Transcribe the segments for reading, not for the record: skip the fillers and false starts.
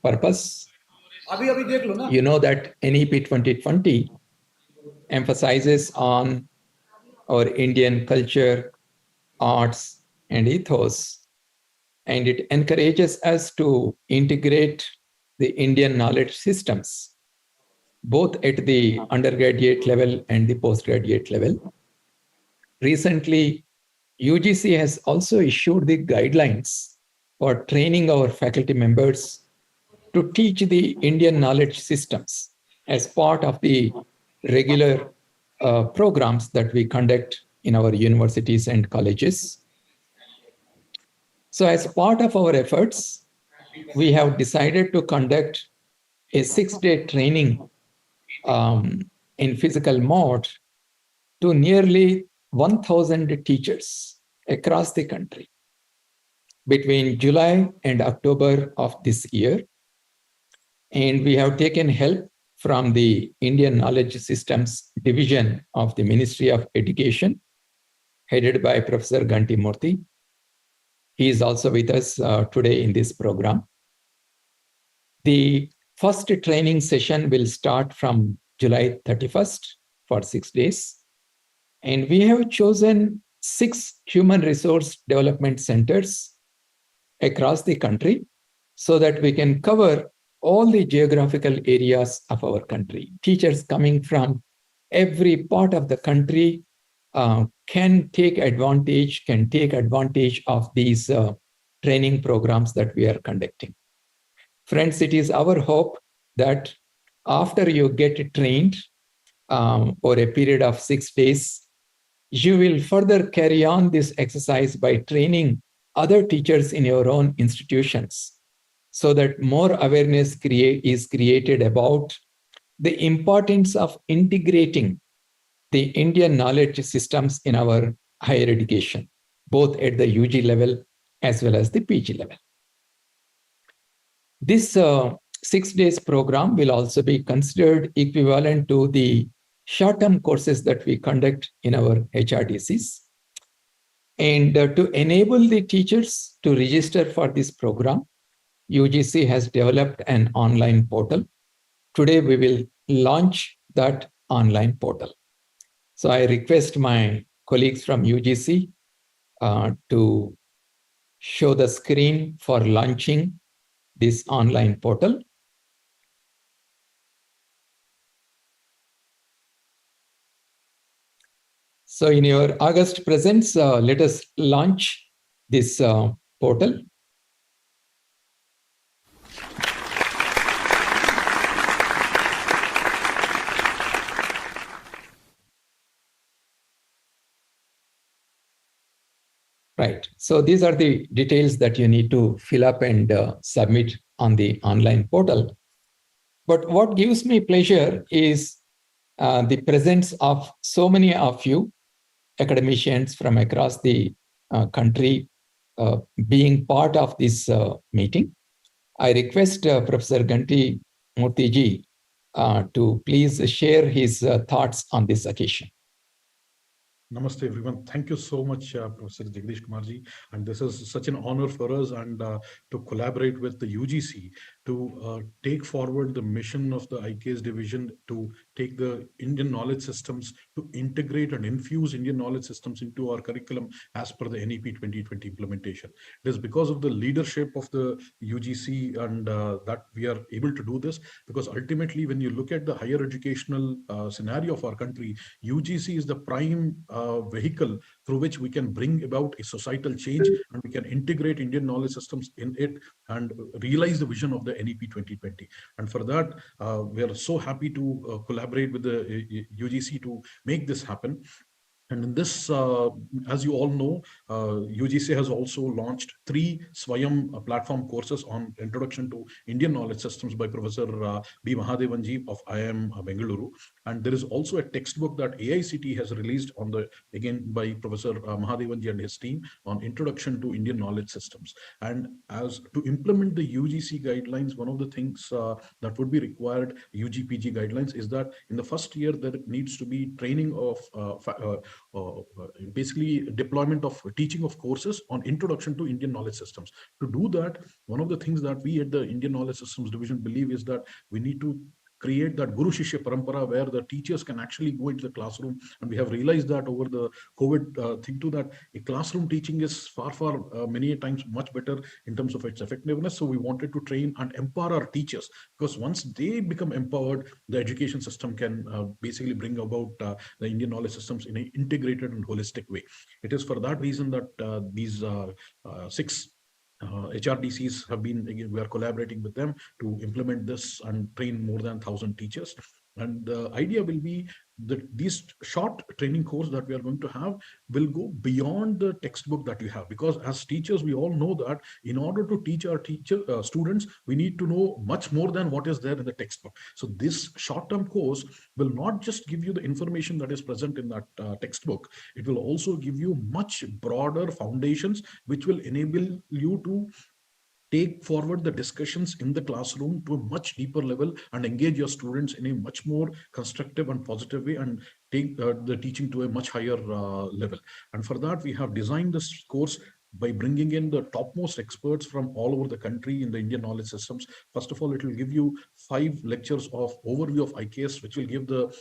purpose. You know that NEP 2020 emphasizes on our Indian culture, arts, and ethos, and it encourages us to integrate the Indian knowledge systems, both at the undergraduate level and the postgraduate level. Recently, UGC has also issued the guidelines for training our faculty members to teach the Indian knowledge systems as part of the regular programs that we conduct in our universities and colleges. So as part of our efforts, we have decided to conduct a 6-day training in physical mode to nearly 1,000 teachers across the country between July and October of this year. And we have taken help from the Indian Knowledge Systems Division of the Ministry of Education, headed by Professor Ganti Murthy. He is also with us today in this program. The first training session will start from July 31st for 6 days. And we have chosen 6 human resource development centers across the country so that we can cover all the geographical areas of our country. Teachers coming from every part of the country can take advantage of these training programs that we are conducting. Friends, it is our hope that after you get trained over a period of 6 days, you will further carry on this exercise by training other teachers in your own institutions so that more awareness is created about the importance of integrating the Indian knowledge systems in our higher education, both at the UG level as well as the PG level. This 6 days program will also be considered equivalent to the short-term courses that we conduct in our HRDCs. And to enable the teachers to register for this program, UGC has developed an online portal. Today, we will launch that online portal. So I request my colleagues from UGC to show the screen for launching this online portal. So in your August presence, let us launch this portal. Right. So these are the details that you need to fill up and submit on the online portal. But what gives me pleasure is the presence of so many of you, academicians from across the country, being part of this meeting. I request Professor Ganti Murthy ji to please share his thoughts on this occasion. Namaste, everyone. Thank you so much, Professor Jagdish Kumarji. And this is such an honor for us and to collaborate with the UGC to take forward the mission of the IKS division to take the Indian knowledge systems, to integrate and infuse Indian knowledge systems into our curriculum as per the NEP 2020 implementation. It is because of the leadership of the UGC and that we are able to do this, because ultimately when you look at the higher educational scenario of our country, UGC is the prime vehicle through which we can bring about a societal change and we can integrate Indian knowledge systems in it and realize the vision of the NEP 2020. And for that, we are so happy to collaborate with the UGC to make this happen. And in this, as you all know, UGC has also launched 3 Swayam platform courses on Introduction to Indian Knowledge Systems by Professor B. Mahadevanji of IIM Bengaluru. And there is also a textbook that AICT has released on again by Professor Mahadevanji and his team on Introduction to Indian Knowledge Systems. And as to implement the UGC guidelines, one of the things that would be required, UGPG guidelines, is that in the first year there needs to be training of basically deployment of teaching of courses on introduction to Indian knowledge systems. To do that, one of the things that we at the Indian Knowledge Systems Division believe is that we need to create that Guru Shishya Parampara where the teachers can actually go into the classroom. And we have realized that over the COVID thing too, that a classroom teaching is far many times much better in terms of its effectiveness. So we wanted to train and empower our teachers, because once they become empowered, the education system can basically bring about the Indian knowledge systems in an integrated and holistic way. It is for that reason that these six HRDCs have been, again, we are collaborating with them to implement this and train more than 1,000 teachers. And the idea will be that these short training course that we are going to have will go beyond the textbook that you have, because as teachers we all know that in order to teach our students, we need to know much more than what is there in the textbook. So this short-term course will not just give you the information that is present in that textbook, it will also give you much broader foundations which will enable you to take forward the discussions in the classroom to a much deeper level and engage your students in a much more constructive and positive way, and take the teaching to a much higher level. And for that, we have designed this course by bringing in the topmost experts from all over the country in the Indian knowledge systems. First of all, it will give you 5 lectures of overview of IKS, which will give the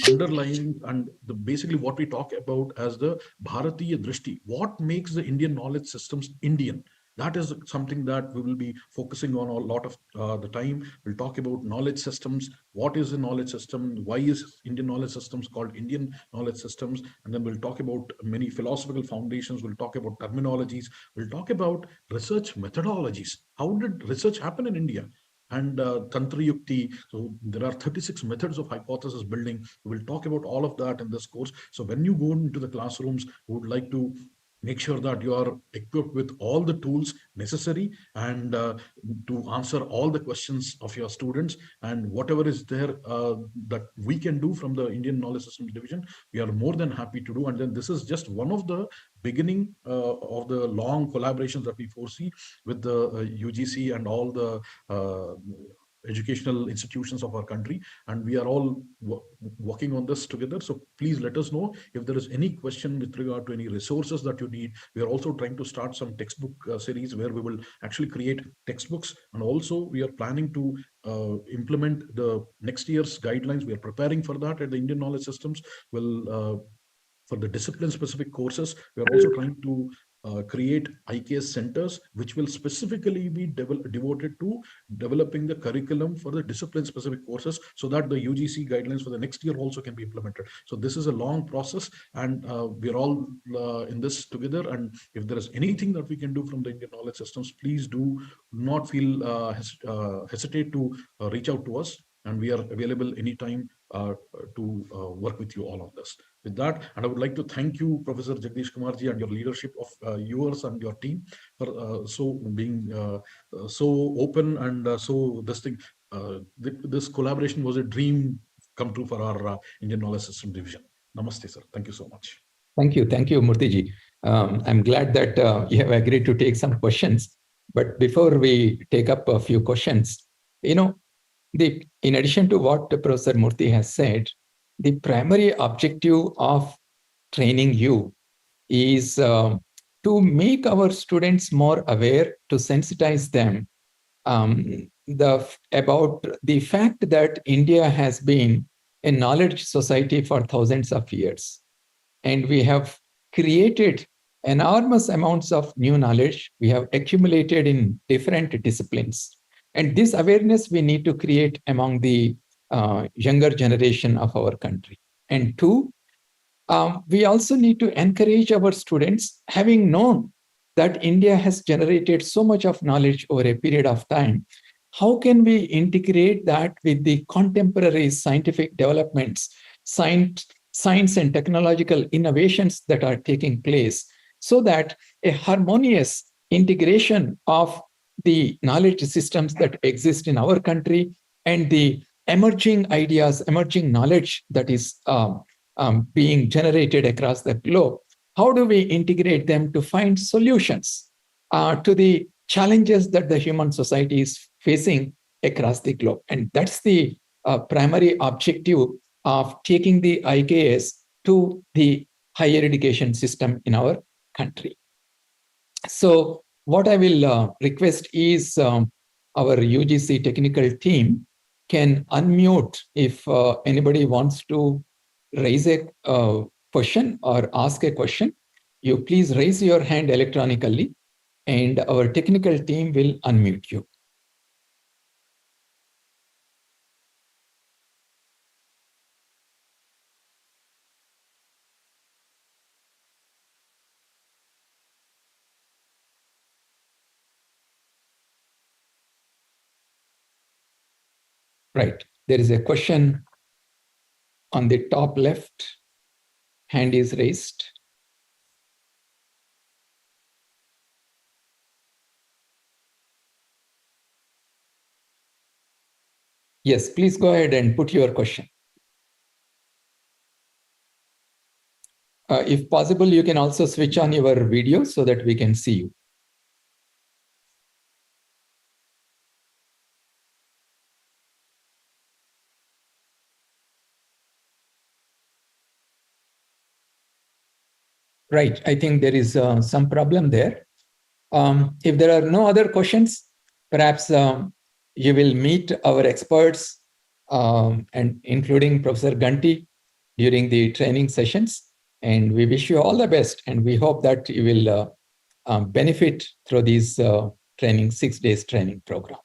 underlying and the basically what we talk about as the Bharatiya Drishti. What makes the Indian knowledge systems Indian? That is something that we will be focusing on a lot of the time. We'll talk about knowledge systems. What is a knowledge system? Why is Indian knowledge systems called Indian knowledge systems? And then we'll talk about many philosophical foundations. We'll talk about terminologies. We'll talk about research methodologies. How did research happen in India? And Tantra Yukti. So there are 36 methods of hypothesis building. We'll talk about all of that in this course. So when you go into the classrooms, we would like to make sure that you are equipped with all the tools necessary and to answer all the questions of your students, and whatever is there that we can do from the Indian Knowledge Systems Division, we are more than happy to do. And then this is just one of the beginning of the long collaborations that we foresee with the UGC and all the educational institutions of our country, and we are all working on this together. So please let us know if there is any question with regard to any resources that you need. We are also trying to start some textbook series where we will actually create textbooks, and also we are planning to implement the next year's guidelines. We are preparing for that at the Indian Knowledge Systems. Will for the discipline specific courses, we are also trying to create IKS centers, which will specifically be devoted to developing the curriculum for the discipline specific courses, so that the UGC guidelines for the next year also can be implemented. So this is a long process, and we're all in this together. And if there is anything that we can do from the Indian knowledge systems, please do not feel hesitate to reach out to us, and we are available anytime to work with you all on this. With that, and I would like to thank you, Professor Jagdish Kumarji, and your leadership of yours and your team for so being so open and so this thing. This collaboration was a dream come true for our Indian Knowledge System Division. Namaste, sir. Thank you so much. Thank you, Murthyji. I'm glad that you have agreed to take some questions. But before we take up a few questions, in addition to what Professor Murthy has said, the primary objective of training you is to make our students more aware, to sensitize them about the fact that India has been a knowledge society for thousands of years. And we have created enormous amounts of new knowledge we have accumulated in different disciplines. And this awareness we need to create among the younger generation of our country. And two, we also need to encourage our students, having known that India has generated so much of knowledge over a period of time, how can we integrate that with the contemporary scientific developments, science and technological innovations that are taking place, so that a harmonious integration of the knowledge systems that exist in our country and the emerging ideas, emerging knowledge that is being generated across the globe, how do we integrate them to find solutions to the challenges that the human society is facing across the globe? And that's the primary objective of taking the IKS to the higher education system in our country. So what I will request is our UGC technical team can unmute if anybody wants to raise a question or ask a question. You please raise your hand electronically and our technical team will unmute you. Right. There is a question on the top left. Hand is raised. Yes, please go ahead and put your question. If possible, you can also switch on your video so that we can see you. Right. I think there is some problem there. If there are no other questions, perhaps you will meet our experts and including Professor Ganti during the training sessions. And we wish you all the best. And we hope that you will benefit through these training, 6 days training program.